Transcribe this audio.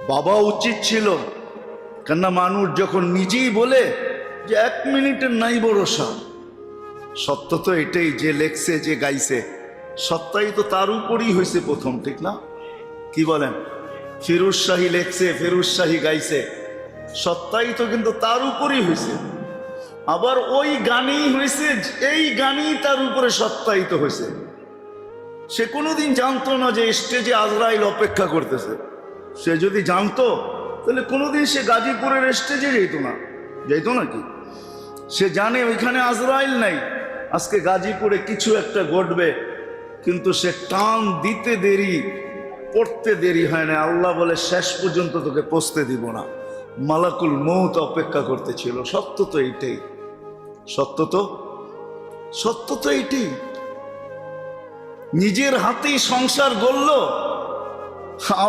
বাবা উচিত ছিল, কেননা মানুষ যখন নিজেই বলে যে 1 মিনিটের নাই ভরসা, সত্য তো এটাই, যে লেখছে যে গাইছে সত্যাই তো তার উপরই হয়েছে প্রথম, ঠিক না? কি বলেন? ফিরোজ শাহী লেখছে, ফিরোজ শাহী গাইছে, সত্যাই তো কিন্তু তার উপরই হয়েছে। আবার ওই গানেই হয়েছে, এই গানই তার উপরে সত্যায়িত হয়েছে। সে কোনোদিন জানতো না যে স্টেজে আজরাইল অপেক্ষা করতেছে। সে যদি জানতো তাহলে কোনোদিন সে গাজীপুরের স্টেজে যেত না, যেত নাকি? সে জানে ওইখানে আজরাইল নাই, আজকে গাজীপুরে কিছু একটা ঘটবে, কিন্তু সে টান দিতে দেরি, পড়তে দেরি হয় না। আল্লাহ বলে শেষ পর্যন্ত তোকে পৌঁছতে দিব না। মালাকুল মউত অপেক্ষা করতেছিল। সত্য তো এইটাই, সত্য তো, সত্য তো এইটাই। নিজের হাতেই সংসার গড়ল, আবার